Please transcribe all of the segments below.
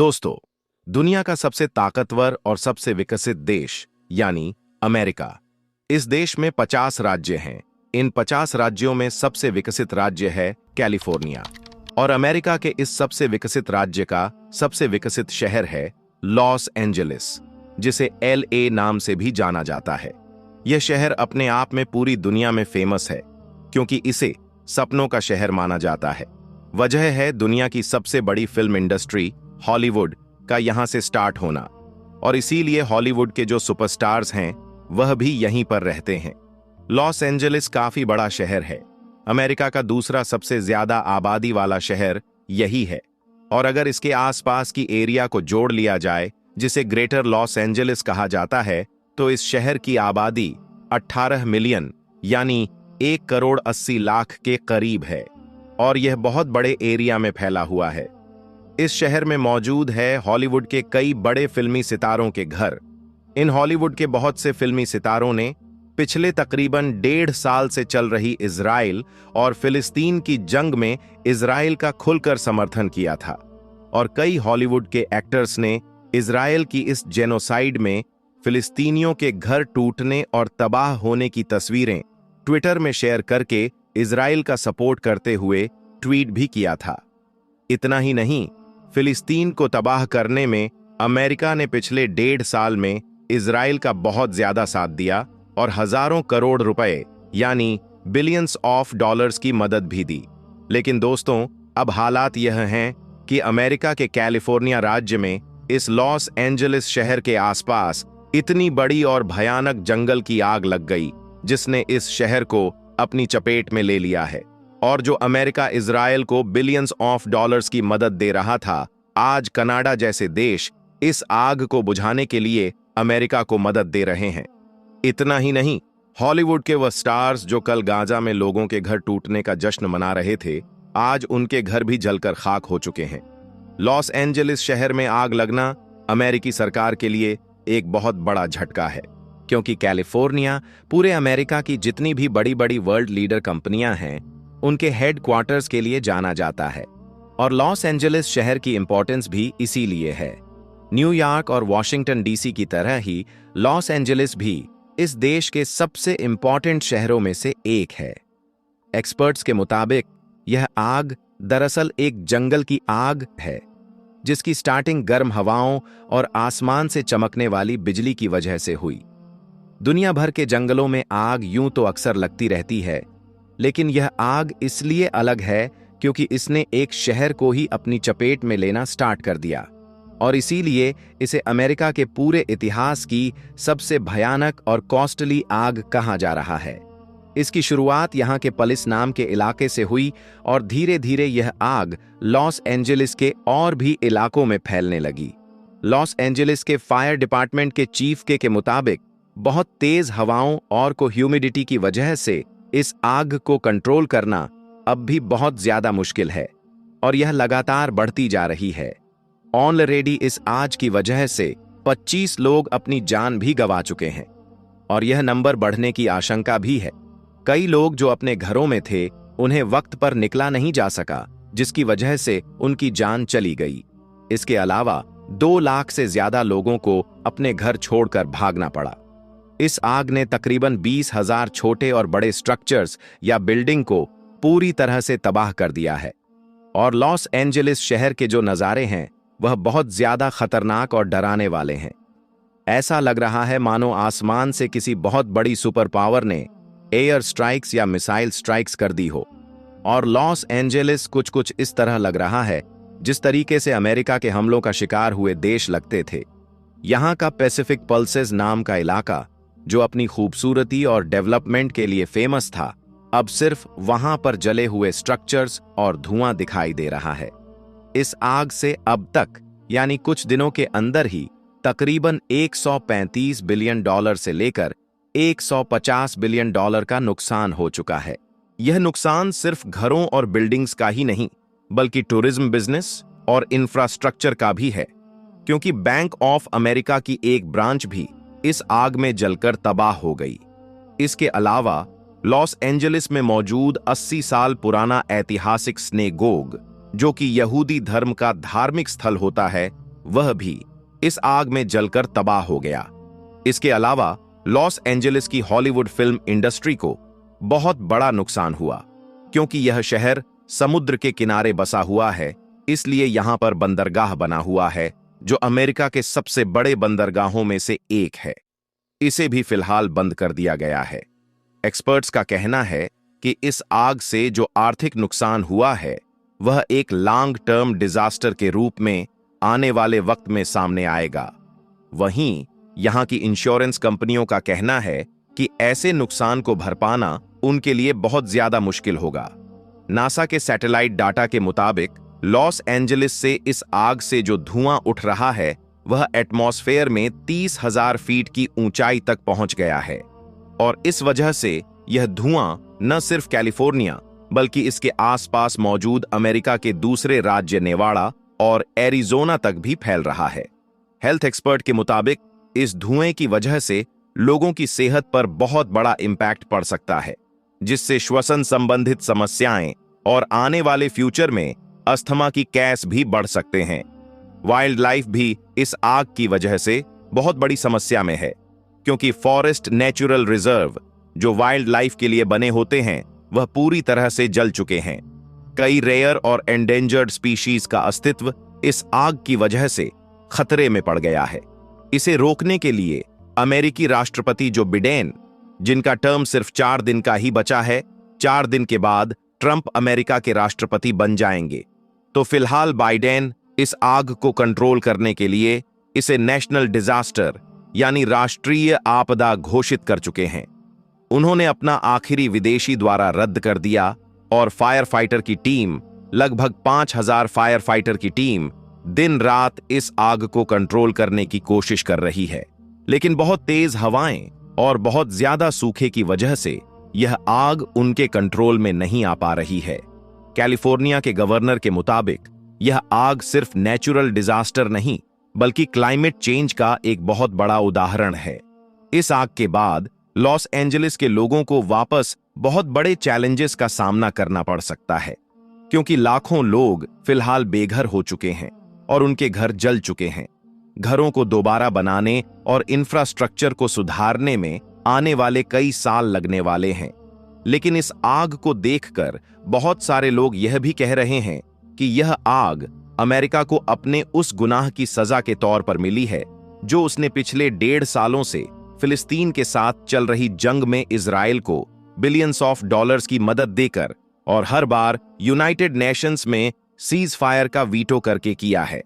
दोस्तों, दुनिया का सबसे ताकतवर और सबसे विकसित देश यानी अमेरिका। इस देश में 50 राज्य हैं। इन 50 राज्यों में सबसे विकसित राज्य है कैलिफोर्निया और अमेरिका के इस सबसे विकसित राज्य का सबसे विकसित शहर है लॉस एंजेलिस, जिसे LA नाम से भी जाना जाता है। यह शहर अपने आप में पूरी दुनिया में फेमस है क्योंकि इसे सपनों का शहर माना जाता है। वजह है दुनिया की सबसे बड़ी फिल्म इंडस्ट्री हॉलीवुड का यहां से स्टार्ट होना, और इसीलिए हॉलीवुड के जो सुपरस्टार्स हैं वह भी यहीं पर रहते हैं। लॉस एंजेलिस काफी बड़ा शहर है। अमेरिका का दूसरा सबसे ज्यादा आबादी वाला शहर यही है, और अगर इसके आसपास की एरिया को जोड़ लिया जाए जिसे ग्रेटर लॉस एंजेलिस कहा जाता है, तो इस शहर की आबादी 18 मिलियन यानी 1,80,00,000 के करीब है, और यह बहुत बड़े एरिया में फैला हुआ है। इस शहर में मौजूद है हॉलीवुड के कई बड़े फिल्मी सितारों के घर। इन हॉलीवुड के बहुत से फिल्मी सितारों ने पिछले तकरीबन 1.5 साल से चल रही इजराइल और फिलिस्तीन की जंग में इजराइल का खुलकर समर्थन किया था, और कई हॉलीवुड के एक्टर्स ने इजराइल की इस जेनोसाइड में फिलिस्तीनियों के घर टूटने और तबाह होने की तस्वीरें ट्विटर में शेयर करके इजराइल का सपोर्ट करते हुए ट्वीट भी किया था। इतना ही नहीं, फिलिस्तीन को तबाह करने में अमेरिका ने पिछले 1.5 साल में इजराइल का बहुत ज्यादा साथ दिया और हजारों करोड़ रुपए यानी बिलियंस ऑफ डॉलर्स की मदद भी दी। लेकिन दोस्तों, अब हालात यह हैं कि अमेरिका के कैलिफोर्निया राज्य में इस लॉस एंजेलिस शहर के आसपास इतनी बड़ी और भयानक जंगल की आग लग गई जिसने इस शहर को अपनी चपेट में ले लिया है। और जो अमेरिका इजराइल को बिलियंस ऑफ डॉलर्स की मदद दे रहा था, आज कनाडा जैसे देश इस आग को बुझाने के लिए अमेरिका को मदद दे रहे हैं। इतना ही नहीं, हॉलीवुड के वह स्टार्स जो कल गाजा में लोगों के घर टूटने का जश्न मना रहे थे, आज उनके घर भी जलकर खाक हो चुके हैं। लॉस एंजेलिस शहर में आग लगना अमेरिकी सरकार के लिए एक बहुत बड़ा झटका है, क्योंकि कैलिफोर्निया पूरे अमेरिका की जितनी भी बड़ी बड़ी वर्ल्ड लीडर कंपनियां हैं उनके हेडक्वार्टर्स के लिए जाना जाता है, और लॉस एंजेलिस शहर की इंपॉर्टेंस भी इसीलिए है। न्यूयॉर्क और वॉशिंगटन DC की तरह ही लॉस एंजेलिस भी इस देश के सबसे इंपॉर्टेंट शहरों में से एक है। एक्सपर्ट्स के मुताबिक यह आग दरअसल एक जंगल की आग है, जिसकी स्टार्टिंग गर्म हवाओं और आसमान से चमकने वाली बिजली की वजह से हुई। दुनिया भर के जंगलों में आग यूं तो अक्सर लगती रहती है, लेकिन यह आग इसलिए अलग है क्योंकि इसने एक शहर को ही अपनी चपेट में लेना स्टार्ट कर दिया, और इसीलिए इसे अमेरिका के पूरे इतिहास की सबसे भयानक और कॉस्टली आग कहा जा रहा है। इसकी शुरुआत यहाँ के पलिस नाम के इलाके से हुई, और धीरे धीरे यह आग लॉस एंजेलिस के और भी इलाकों में फैलने लगी। लॉस एंजेलिस के फायर डिपार्टमेंट के चीफ के मुताबिक बहुत तेज हवाओं और ह्यूमिडिटी की वजह से इस आग को कंट्रोल करना अब भी बहुत ज्यादा मुश्किल है, और यह लगातार बढ़ती जा रही है। ऑलरेडी इस आग की वजह से 25 लोग अपनी जान भी गंवा चुके हैं, और यह नंबर बढ़ने की आशंका भी है। कई लोग जो अपने घरों में थे उन्हें वक्त पर निकला नहीं जा सका, जिसकी वजह से उनकी जान चली गई। इसके अलावा 2 लाख से ज्यादा लोगों को अपने घर छोड़कर भागना पड़ा। इस आग ने तकरीबन 20,000 छोटे और बड़े स्ट्रक्चर्स या बिल्डिंग को पूरी तरह से तबाह कर दिया है, और लॉस एंजेलिस शहर के जो नज़ारे हैं वह बहुत ज्यादा खतरनाक और डराने वाले हैं। ऐसा लग रहा है मानो आसमान से किसी बहुत बड़ी सुपर पावर ने एयर स्ट्राइक्स या मिसाइल स्ट्राइक्स कर दी हो, और लॉस एंजेलिस कुछ इस तरह लग रहा है जिस तरीके से अमेरिका के हमलों का शिकार हुए देश लगते थे। यहाँ का पैसिफिक पल्सेस नाम का इलाका, जो अपनी खूबसूरती और डेवलपमेंट के लिए फेमस था, अब सिर्फ वहां पर जले हुए स्ट्रक्चर्स और धुआं दिखाई दे रहा है। इस आग से अब तक यानी कुछ दिनों के अंदर ही तकरीबन 135 बिलियन डॉलर से लेकर 150 बिलियन डॉलर का नुकसान हो चुका है। यह नुकसान सिर्फ घरों और बिल्डिंग्स का ही नहीं, बल्कि टूरिज्म बिजनेस और इंफ्रास्ट्रक्चर का भी है, क्योंकि बैंक ऑफ अमेरिका की एक ब्रांच भी इस आग में जलकर तबाह हो गई। इसके अलावा लॉस एंजेलिस में मौजूद 80 साल पुराना ऐतिहासिक सिनेगोग, जो कि यहूदी धर्म का धार्मिक स्थल होता है, वह भी इस आग में जलकर तबाह हो गया। इसके अलावा लॉस एंजेलिस की हॉलीवुड फिल्म इंडस्ट्री को बहुत बड़ा नुकसान हुआ, क्योंकि यह शहर समुद्र के किनारे बसा हुआ है, इसलिए यहां पर बंदरगाह बना हुआ है जो अमेरिका के सबसे बड़े बंदरगाहों में से एक है। इसे भी फिलहाल बंद कर दिया गया है। एक्सपर्ट्स का कहना है कि इस आग से जो आर्थिक नुकसान हुआ है वह एक लॉन्ग टर्म डिजास्टर के रूप में आने वाले वक्त में सामने आएगा। वहीं यहां की इंश्योरेंस कंपनियों का कहना है कि ऐसे नुकसान को भर पाना उनके लिए बहुत ज्यादा मुश्किल होगा। नासा के सैटेलाइट डाटा के मुताबिक लॉस एंजेलिस से इस आग से जो धुआं उठ रहा है वह एटमॉस्फेयर में 30,000 फीट की ऊंचाई तक पहुंच गया है, और इस वजह से यह धुआं न सिर्फ कैलिफोर्निया बल्कि इसके आसपास मौजूद अमेरिका के दूसरे राज्य नेवाड़ा और एरिजोना तक भी फैल रहा है। हेल्थ एक्सपर्ट के मुताबिक इस धुएं की वजह से लोगों की सेहत पर बहुत बड़ा इंपैक्ट पड़ सकता है, जिससे श्वसन संबंधित समस्याएं और आने वाले फ्यूचर में अस्थमा की केस भी बढ़ सकते हैं। वाइल्ड लाइफ भी इस आग की वजह से बहुत बड़ी समस्या में है, क्योंकि फॉरेस्ट नेचुरल रिजर्व जो वाइल्ड लाइफ के लिए बने होते हैं वह पूरी तरह से जल चुके हैं। कई रेयर और एंडेंजर्ड स्पीशीज का अस्तित्व इस आग की वजह से खतरे में पड़ गया है। इसे रोकने के लिए अमेरिकी राष्ट्रपति जो बिडेन, जिनका टर्म सिर्फ 4 दिन का ही बचा है, 4 दिन के बाद ट्रंप अमेरिका के राष्ट्रपति बन जाएंगे, तो फिलहाल बाइडेन इस आग को कंट्रोल करने के लिए इसे नेशनल डिजास्टर यानी राष्ट्रीय आपदा घोषित कर चुके हैं। उन्होंने अपना आखिरी विदेशी द्वारा रद्द कर दिया और फायर फाइटर की टीम, लगभग 5,000 फायर फाइटर की टीम दिन रात इस आग को कंट्रोल करने की कोशिश कर रही है, लेकिन बहुत तेज हवाएं और बहुत ज्यादा सूखे की वजह से यह आग उनके कंट्रोल में नहीं आ पा रही है। कैलिफोर्निया के गवर्नर के मुताबिक यह आग सिर्फ नेचुरल डिजास्टर नहीं बल्कि क्लाइमेट चेंज का एक बहुत बड़ा उदाहरण है। इस आग के बाद लॉस एंजेलिस के लोगों को वापस बहुत बड़े चैलेंजेस का सामना करना पड़ सकता है, क्योंकि लाखों लोग फिलहाल बेघर हो चुके हैं और उनके घर जल चुके हैं। घरों को दोबारा बनाने और इंफ्रास्ट्रक्चर को सुधारने में आने वाले कई साल लगने वाले हैं। लेकिन इस आग को देखकर बहुत सारे लोग यह भी कह रहे हैं कि यह आग अमेरिका को अपने उस गुनाह की सजा के तौर पर मिली है जो उसने पिछले 1.5 सालों से फिलिस्तीन के साथ चल रही जंग में इजराइल को बिलियंस ऑफ डॉलर्स की मदद देकर और हर बार यूनाइटेड नेशंस में सीज फायर का वीटो करके किया है,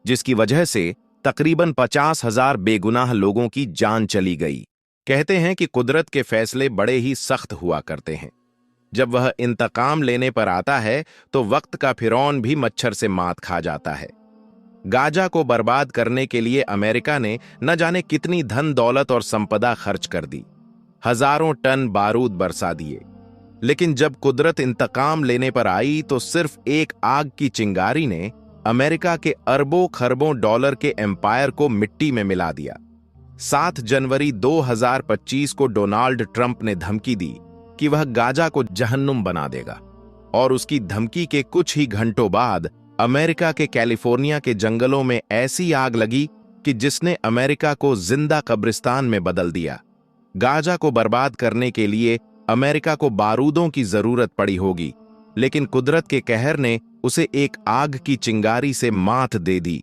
जिसकी वजह से तकरीबन 50,000 बेगुनाह लोगों की जान चली गई। कहते हैं कि कुदरत के फैसले बड़े ही सख्त हुआ करते हैं। जब वह इंतकाम लेने पर आता है तो वक्त का फिरौन भी मच्छर से मात खा जाता है। गाजा को बर्बाद करने के लिए अमेरिका ने न जाने कितनी धन दौलत और संपदा खर्च कर दी, हजारों टन बारूद बरसा दिए, लेकिन जब कुदरत इंतकाम लेने पर आई तो सिर्फ एक आग की चिंगारी ने अमेरिका के अरबों खरबों डॉलर के एम्पायर को मिट्टी में मिला दिया। 7 जनवरी 2025 को डोनाल्ड ट्रंप ने धमकी दी कि वह गाजा को जहन्नुम बना देगा, और उसकी धमकी के कुछ ही घंटों बाद अमेरिका के कैलिफोर्निया के जंगलों में ऐसी आग लगी कि जिसने अमेरिका को जिंदा कब्रिस्तान में बदल दिया। गाजा को बर्बाद करने के लिए अमेरिका को बारूदों की जरूरत पड़ी होगी, लेकिन कुदरत के कहर ने उसे एक आग की चिंगारी से मात दे दी।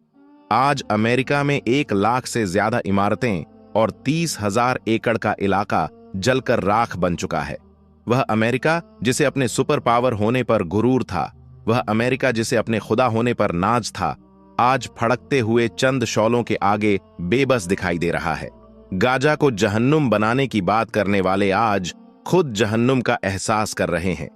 आज अमेरिका में 1 लाख से ज्यादा इमारतें और 30,000 एकड़ का इलाका जलकर राख बन चुका है। वह अमेरिका जिसे अपने सुपर पावर होने पर गुरूर था, वह अमेरिका जिसे अपने खुदा होने पर नाज था, आज फड़कते हुए चंद शौलों के आगे बेबस दिखाई दे रहा है। गाजा को जहन्नुम बनाने की बात करने वाले आज खुद जहन्नुम का एहसास कर रहे हैं।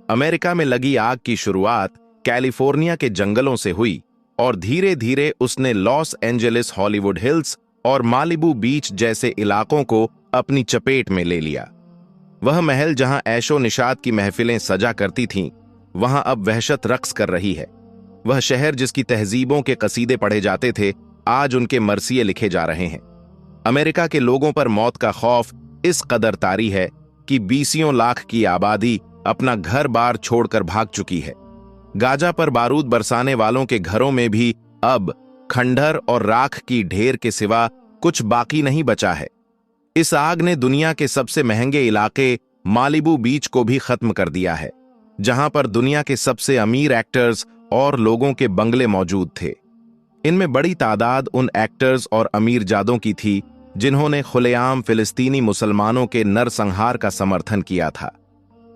अमेरिका में लगी आग की शुरुआत कैलिफोर्निया के जंगलों से हुई और धीरे धीरे उसने लॉस एंजेलिस, हॉलीवुड हिल्स और मालिबू बीच जैसे इलाकों को अपनी चपेट में ले लिया। वह महल जहां ऐशो निशात की महफिलें सजा करती थीं, वहां अब वहशत रक्स कर रही है। वह शहर जिसकी तहजीबों के कसीदे पढ़े जाते थे, आज उनके मरसिये लिखे जा रहे हैं। अमेरिका के लोगों पर मौत का खौफ इस कदर तारी है कि 20 लाख की आबादी अपना घर बार छोड़कर भाग चुकी है। गाजा पर बारूद बरसाने वालों के घरों में भी अब खंडहर और राख की ढेर के सिवा कुछ बाकी नहीं बचा है। इस आग ने दुनिया के सबसे महंगे इलाके मालिबू बीच को भी खत्म कर दिया है, जहां पर दुनिया के सबसे अमीर एक्टर्स और लोगों के बंगले मौजूद थे। इनमें बड़ी तादाद उन एक्टर्स और अमीरजादों की थी जिन्होंने खुलेआम फिलिस्तीनी मुसलमानों के नरसंहार का समर्थन किया था।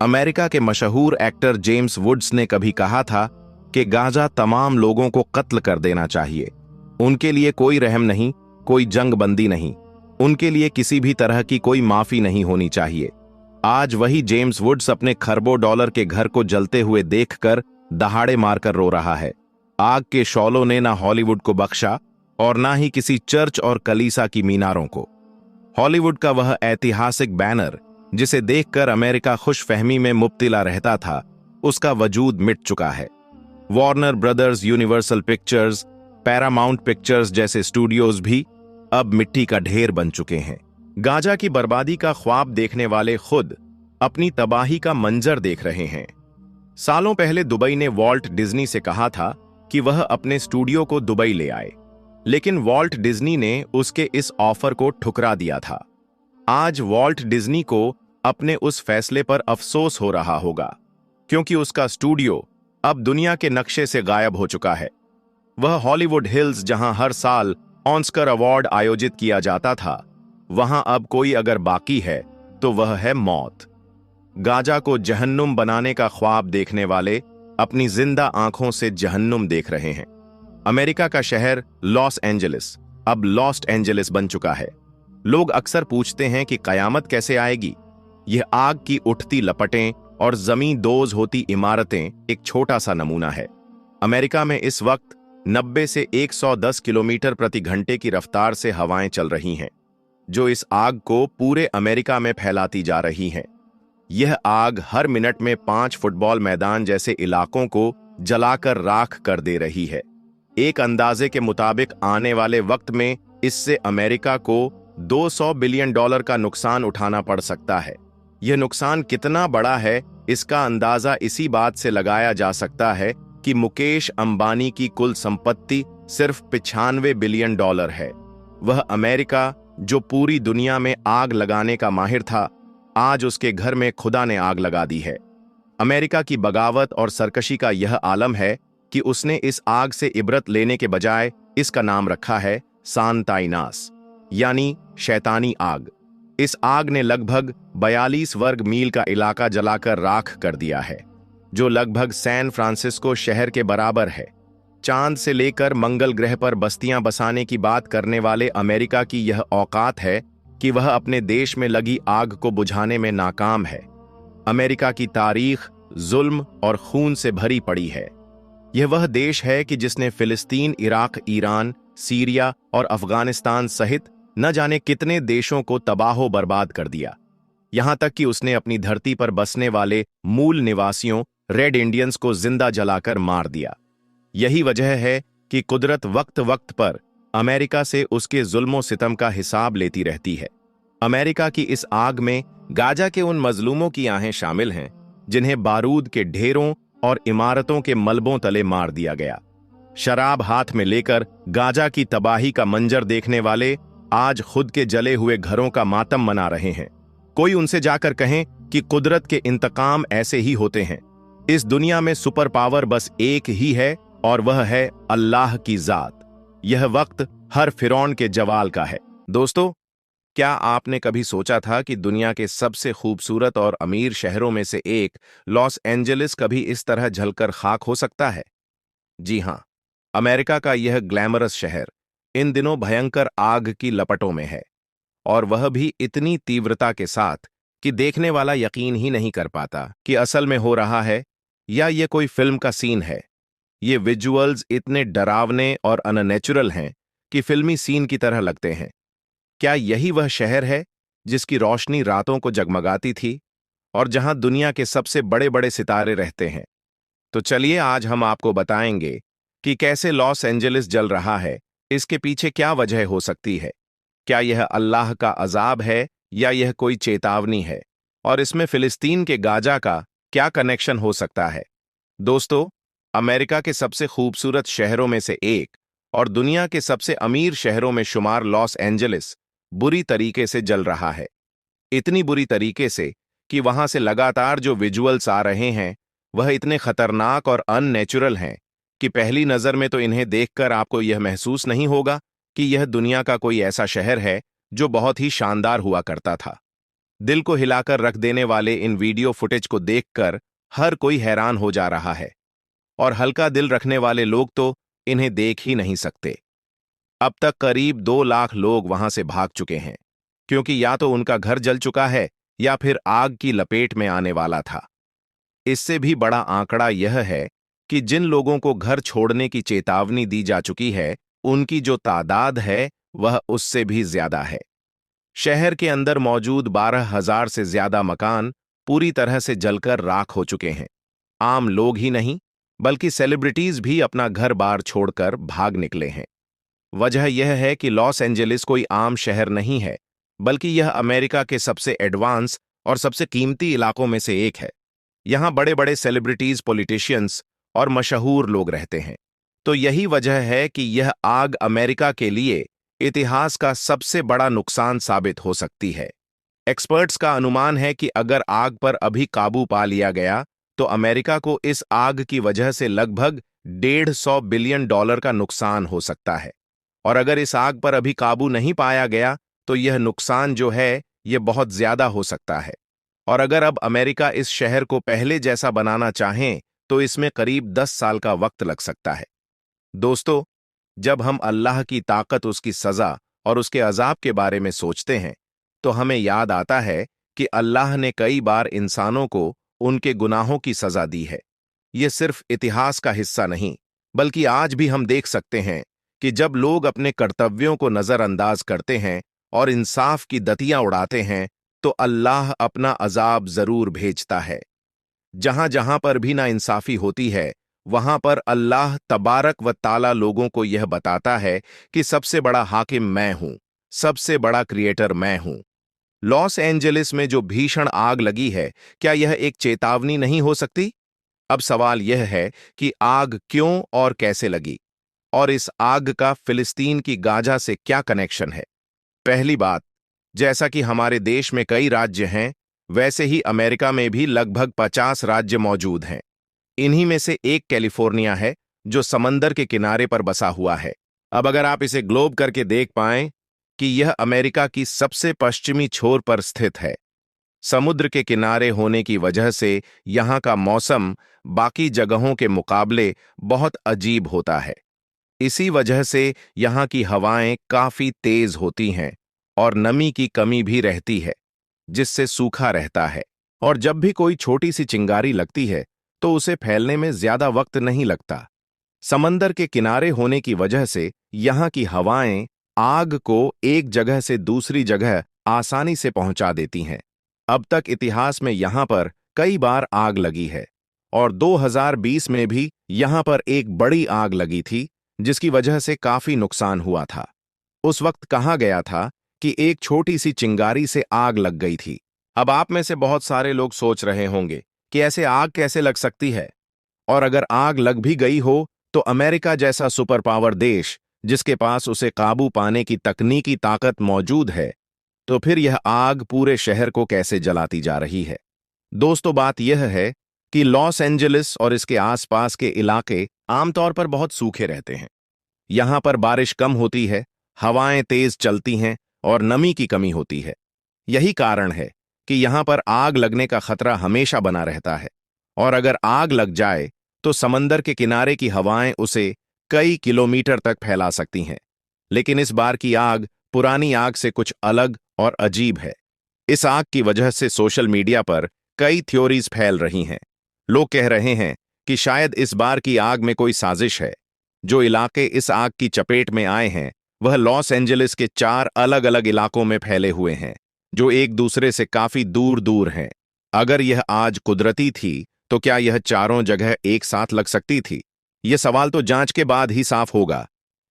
अमेरिका के मशहूर एक्टर जेम्स वुड्स ने कभी कहा था कि गाजा तमाम लोगों को कत्ल कर देना चाहिए। उनके लिए कोई रहम नहीं, कोई जंगबंदी नहीं, उनके लिए किसी भी तरह की कोई माफी नहीं होनी चाहिए। आज वही जेम्स वुड्स अपने खरबों डॉलर के घर को जलते हुए देखकर दहाड़े मारकर रो रहा है। आग के शौलों ने ना हॉलीवुड को बख्शा और ना ही किसी चर्च और कलीसा की मीनारों को। हॉलीवुड का वह ऐतिहासिक बैनर जिसे देखकर अमेरिका खुशफहमी में मुब्तिला रहता था, उसका वजूद मिट चुका है। Warner brothers, universal pictures, Paramount pictures जैसे स्टूडियोज भी अब मिट्टी का ढेर बन चुके हैं। गाजा की बर्बादी का ख्वाब देखने वाले खुद अपनी तबाही का मंजर देख रहे हैं। सालों पहले दुबई ने वॉल्ट डिज्नी से कहा था कि वह अपने स्टूडियो को दुबई ले आए, लेकिन वॉल्ट डिज्नी ने उसके इस ऑफर को ठुकरा दिया था। आज वॉल्ट डिज्नी को अपने उस फैसले पर अफसोस हो रहा होगा, क्योंकि उसका स्टूडियो अब दुनिया के नक्शे से गायब हो चुका है। वह हॉलीवुड हिल्स, जहां हर साल ऑस्कर अवार्ड आयोजित किया जाता था, वहां अब कोई अगर बाकी है तो वह है मौत। गाजा को जहन्नुम बनाने का ख्वाब देखने वाले अपनी जिंदा आंखों से जहन्नुम देख रहे हैं। अमेरिका का शहर लॉस एंजलिस अब लॉस्ट एंजलिस बन चुका है। लोग अक्सर पूछते हैं कि कयामत कैसे आएगी। यह आग की उठती लपटें और जमीन दोज होती इमारतें एक छोटा सा नमूना है। अमेरिका में इस वक्त 90 से 110 किलोमीटर प्रति घंटे की रफ्तार से हवाएं चल रही हैं, जो इस आग को पूरे अमेरिका में फैलाती जा रही हैं। यह आग हर मिनट में 5 फुटबॉल मैदान जैसे इलाकों को जलाकर राख कर दे रही है। एक अंदाजे के मुताबिक आने वाले वक्त में इससे अमेरिका को $200 बिलियन का नुकसान उठाना पड़ सकता है। यह नुकसान कितना बड़ा है, इसका अंदाजा इसी बात से लगाया जा सकता है कि मुकेश अंबानी की कुल संपत्ति सिर्फ $95 बिलियन है। वह अमेरिका, जो पूरी दुनिया में आग लगाने का माहिर था, आज उसके घर में खुदा ने आग लगा दी है। अमेरिका की बगावत और सरकशी का यह आलम है कि उसने इस आग से इबरत लेने के बजाय इसका नाम रखा है सांताइनास, यानी शैतानी आग। इस आग ने लगभग 42 वर्ग मील का इलाका जलाकर राख कर दिया है, जो लगभग सैन फ्रांसिस्को शहर के बराबर है। चांद से लेकर मंगल ग्रह पर बस्तियां बसाने की बात करने वाले अमेरिका की यह औकात है कि वह अपने देश में लगी आग को बुझाने में नाकाम है। अमेरिका की तारीख जुल्म और खून से भरी पड़ी है। यह वह देश है कि जिसने फिलिस्तीन, इराक, ईरान, सीरिया और अफगानिस्तान सहित न जाने कितने देशों को तबाहो बर्बाद कर दिया। यहां तक कि उसने अपनी धरती पर बसने वाले मूल निवासियों रेड इंडियंस को जिंदा जलाकर मार दिया। यही वजह है कि कुदरत वक्त वक्त पर अमेरिका से उसके जुल्मों सितम का हिसाब लेती रहती है। अमेरिका की इस आग में गाजा के उन मजलूमों की आहें शामिल हैं जिन्हें बारूद के ढेरों और इमारतों के मलबों तले मार दिया गया। शराब हाथ में लेकर गाजा की तबाही का मंजर देखने वाले आज खुद के जले हुए घरों का मातम मना रहे हैं। कोई उनसे जाकर कहें कि कुदरत के इंतकाम ऐसे ही होते हैं। इस दुनिया में सुपर पावर बस एक ही है और वह है अल्लाह की जात। यह वक्त हर फिरौन के जवाल का है। दोस्तों, क्या आपने कभी सोचा था कि दुनिया के सबसे खूबसूरत और अमीर शहरों में से एक लॉस एंजलिस कभी इस तरह जलकर खाक हो सकता है? जी हां, अमेरिका का यह ग्लैमरस शहर इन दिनों भयंकर आग की लपटों में है, और वह भी इतनी तीव्रता के साथ कि देखने वाला यकीन ही नहीं कर पाता कि असल में हो रहा है या ये कोई फिल्म का सीन है। ये विजुअल्स इतने डरावने और अननेचुरल हैं कि फिल्मी सीन की तरह लगते हैं। क्या यही वह शहर है जिसकी रोशनी रातों को जगमगाती थी और जहां दुनिया के सबसे बड़े बड़े सितारे रहते हैं? तो चलिए आज हम आपको बताएंगे कि कैसे लॉस एंजलिस जल रहा है, इसके पीछे क्या वजह हो सकती है, क्या यह अल्लाह का अजाब है या यह कोई चेतावनी है, और इसमें फिलिस्तीन के गाजा का क्या कनेक्शन हो सकता है। दोस्तों, अमेरिका के सबसे खूबसूरत शहरों में से एक और दुनिया के सबसे अमीर शहरों में शुमार लॉस एंजलिस बुरी तरीके से जल रहा है। इतनी बुरी तरीके से कि वहां से लगातार जो विजुअल्स आ रहे हैं वह इतने खतरनाक और अननेचुरल हैं कि पहली नजर में तो इन्हें देखकर आपको यह महसूस नहीं होगा कि यह दुनिया का कोई ऐसा शहर है जो बहुत ही शानदार हुआ करता था। दिल को हिलाकर रख देने वाले इन वीडियो फुटेज को देखकर हर कोई हैरान हो जा रहा है और हल्का दिल रखने वाले लोग तो इन्हें देख ही नहीं सकते। अब तक करीब 2 लाख लोग वहां से भाग चुके हैं, क्योंकि या तो उनका घर जल चुका है या फिर आग की लपेट में आने वाला था। इससे भी बड़ा आंकड़ा यह है कि जिन लोगों को घर छोड़ने की चेतावनी दी जा चुकी है, उनकी जो तादाद है वह उससे भी ज्यादा है। शहर के अंदर मौजूद 12,000 से ज्यादा मकान पूरी तरह से जलकर राख हो चुके हैं। आम लोग ही नहीं बल्कि सेलिब्रिटीज भी अपना घर बार छोड़कर भाग निकले हैं। वजह यह है कि लॉस एंजलिस कोई आम शहर नहीं है, बल्कि यह अमेरिका के सबसे एडवांस और सबसे कीमती इलाकों में से एक है। यहां बड़े बड़े सेलिब्रिटीज, पॉलिटिशियंस और मशहूर लोग रहते हैं। तो यही वजह है कि यह आग अमेरिका के लिए इतिहास का सबसे बड़ा नुकसान साबित हो सकती है। एक्सपर्ट्स का अनुमान है कि अगर आग पर अभी काबू पा लिया गया तो अमेरिका को इस आग की वजह से लगभग $150 बिलियन का नुकसान हो सकता है। और अगर इस आग पर अभी काबू नहीं पाया गया तो यह नुकसान जो है यह बहुत ज्यादा हो सकता है। और अगर अब अमेरिका इस शहर को पहले जैसा बनाना चाहें तो इसमें करीब 10 साल का वक्त लग सकता है। दोस्तों, जब हम अल्लाह की ताकत, उसकी सजा और उसके अजाब के बारे में सोचते हैं तो हमें याद आता है कि अल्लाह ने कई बार इंसानों को उनके गुनाहों की सजा दी है। यह सिर्फ इतिहास का हिस्सा नहीं, बल्कि आज भी हम देख सकते हैं कि जब लोग अपने कर्तव्यों को नजरअंदाज करते हैं और इंसाफ की दतियां उड़ाते हैं तो अल्लाह अपना अजाब जरूर भेजता है। जहां जहां पर भी नाइंसाफी होती है वहां पर अल्लाह तबारक व ताला लोगों को यह बताता है कि सबसे बड़ा हाकिम मैं हूं, सबसे बड़ा क्रिएटर मैं हूं। लॉस एंजलिस में जो भीषण आग लगी है, क्या यह एक चेतावनी नहीं हो सकती? अब सवाल यह है कि आग क्यों और कैसे लगी, और इस आग का फिलिस्तीन की गाजा से क्या कनेक्शन है? पहली बात, जैसा कि हमारे देश में कई राज्य हैं, वैसे ही अमेरिका में भी लगभग 50 राज्य मौजूद हैं। इन्हीं में से एक कैलिफोर्निया है जो समंदर के किनारे पर बसा हुआ है। अब अगर आप इसे ग्लोब करके देख पाएं कि यह अमेरिका की सबसे पश्चिमी छोर पर स्थित है। समुद्र के किनारे होने की वजह से यहां का मौसम बाकी जगहों के मुकाबले बहुत अजीब होता है। इसी वजह से यहां की हवाएं काफी तेज होती हैं और नमी की कमी भी रहती है, जिससे सूखा रहता है। और जब भी कोई छोटी सी चिंगारी लगती है तो उसे फैलने में ज्यादा वक्त नहीं लगता। समंदर के किनारे होने की वजह से यहां की हवाएं आग को एक जगह से दूसरी जगह आसानी से पहुंचा देती हैं। अब तक इतिहास में यहां पर कई बार आग लगी है और 2020 में भी यहां पर एक बड़ी आग लगी थी जिसकी वजह से काफी नुकसान हुआ था। उस वक्त कहा गया था कि एक छोटी सी चिंगारी से आग लग गई थी। अब आप में से बहुत सारे लोग सोच रहे होंगे कि ऐसे आग कैसे लग सकती है, और अगर आग लग भी गई हो तो अमेरिका जैसा सुपर पावर देश जिसके पास उसे काबू पाने की तकनीकी ताकत मौजूद है, तो फिर यह आग पूरे शहर को कैसे जलाती जा रही है? दोस्तों, बात यह है कि लॉस एंजलिस और इसके आसपास के इलाके आमतौर पर बहुत सूखे रहते हैं। यहां पर बारिश कम होती है, हवाएं तेज चलती हैं और नमी की कमी होती है। यही कारण है कि यहां पर आग लगने का खतरा हमेशा बना रहता है, और अगर आग लग जाए तो समंदर के किनारे की हवाएं उसे कई किलोमीटर तक फैला सकती हैं। लेकिन इस बार की आग पुरानी आग से कुछ अलग और अजीब है। इस आग की वजह से सोशल मीडिया पर कई थ्योरीज फैल रही हैं। लोग कह रहे हैं कि शायद इस बार की आग में कोई साजिश है। जो इलाके इस आग की चपेट में आए हैं वह लॉस एंजलिस के 4 अलग अलग इलाकों में फैले हुए हैं, जो एक दूसरे से काफी दूर दूर हैं। अगर यह आज कुदरती थी तो क्या यह चारों जगह एक साथ लग सकती थी? यह सवाल तो जांच के बाद ही साफ होगा,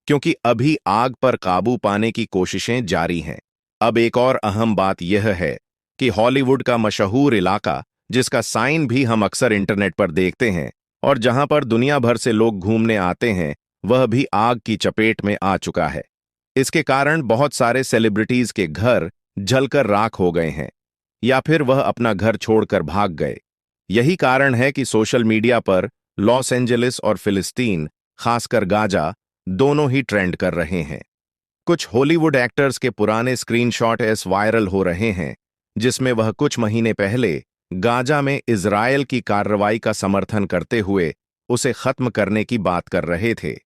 क्योंकि अभी आग पर काबू पाने की कोशिशें जारी हैं। अब एक और अहम बात यह है कि हॉलीवुड का मशहूर इलाका, जिसका साइन भी हम अक्सर इंटरनेट पर देखते हैं और जहां पर दुनिया भर से लोग घूमने आते हैं, वह भी आग की चपेट में आ चुका है। इसके कारण बहुत सारे सेलिब्रिटीज के घर जलकर राख हो गए हैं या फिर वह अपना घर छोड़कर भाग गए। यही कारण है कि सोशल मीडिया पर लॉस एंजलिस और फिलिस्तीन, खासकर गाजा, दोनों ही ट्रेंड कर रहे हैं। कुछ हॉलीवुड एक्टर्स के पुराने स्क्रीनशॉट ऐसे वायरल हो रहे हैं जिसमें वह कुछ महीने पहले गाजा में इजरायल की कार्रवाई का समर्थन करते हुए उसे खत्म करने की बात कर रहे थे।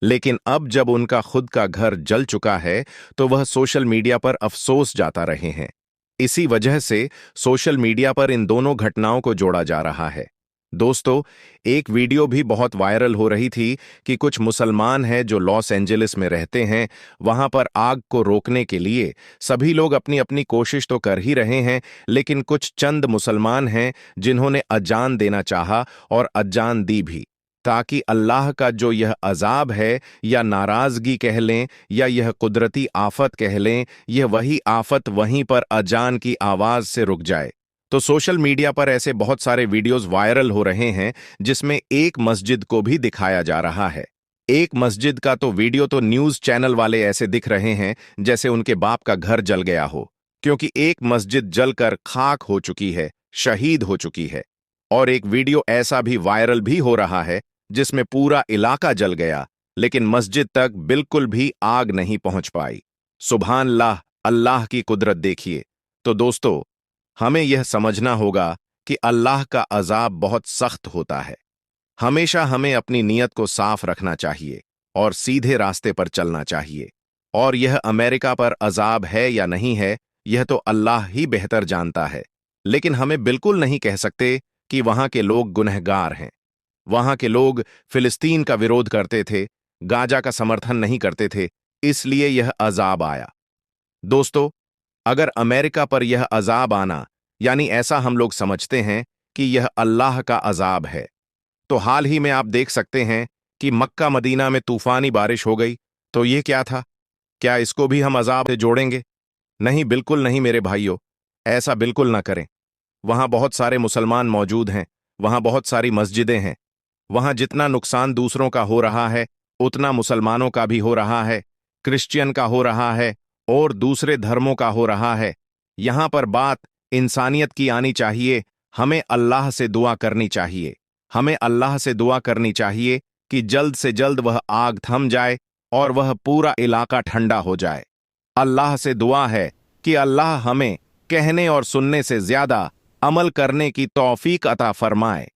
लेकिन अब जब उनका खुद का घर जल चुका है तो वह सोशल मीडिया पर अफसोस जाता रहे हैं। इसी वजह से सोशल मीडिया पर इन दोनों घटनाओं को जोड़ा जा रहा है। दोस्तों, एक वीडियो भी बहुत वायरल हो रही थी कि कुछ मुसलमान हैं जो लॉस एंजलिस में रहते हैं। वहां पर आग को रोकने के लिए सभी लोग अपनी अपनी कोशिश तो कर ही रहे हैं, लेकिन कुछ चंद मुसलमान हैं जिन्होंने अजान देना चाहा और अजान दी भी, ताकि अल्लाह का जो यह अजाब है या नाराजगी कह लें या यह कुदरती आफत कह लें, यह वही आफत वहीं पर अजान की आवाज से रुक जाए। तो सोशल मीडिया पर ऐसे बहुत सारे वीडियोस वायरल हो रहे हैं जिसमें एक मस्जिद को भी दिखाया जा रहा है। एक मस्जिद का तो वीडियो तो न्यूज चैनल वाले ऐसे दिख रहे हैं जैसे उनके बाप का घर जल गया हो, क्योंकि एक मस्जिद जलकर खाक हो चुकी है, शहीद हो चुकी है। और एक वीडियो ऐसा भी वायरल भी हो रहा है जिसमें पूरा इलाका जल गया, लेकिन मस्जिद तक बिल्कुल भी आग नहीं पहुंच पाई। सुभान अल्लाह, अल्लाह की कुदरत देखिए। तो दोस्तों, हमें यह समझना होगा कि अल्लाह का अजाब बहुत सख्त होता है। हमेशा हमें अपनी नीयत को साफ रखना चाहिए और सीधे रास्ते पर चलना चाहिए। और यह अमेरिका पर अजाब है या नहीं है, यह तो अल्लाह ही बेहतर जानता है। लेकिन हमें बिल्कुल नहीं कह सकते कि वहां के लोग गुनहगार हैं। वहां के लोग फिलिस्तीन का विरोध करते थे, गाजा का समर्थन नहीं करते थे, इसलिए यह अजाब आया। दोस्तों, अगर अमेरिका पर यह अजाब आना, यानी ऐसा हम लोग समझते हैं कि यह अल्लाह का अजाब है, तो हाल ही में आप देख सकते हैं कि मक्का मदीना में तूफानी बारिश हो गई, तो ये क्या था? क्या इसको भी हम अजाब से जोड़ेंगे? नहीं, बिल्कुल नहीं मेरे भाइयों, ऐसा बिल्कुल ना करें। वहां बहुत सारे मुसलमान मौजूद हैं, वहां बहुत सारी मस्जिदें हैं। वहां जितना नुकसान दूसरों का हो रहा है उतना मुसलमानों का भी हो रहा है, क्रिश्चियन का हो रहा है और दूसरे धर्मों का हो रहा है। यहां पर बात इंसानियत की आनी चाहिए। हमें अल्लाह से दुआ करनी चाहिए। हमें अल्लाह से दुआ करनी चाहिए कि जल्द से जल्द वह आग थम जाए और वह पूरा इलाका ठंडा हो जाए। अल्लाह से दुआ है कि अल्लाह हमें कहने और सुनने से ज्यादा अमल करने की तौफीक अता फरमाए।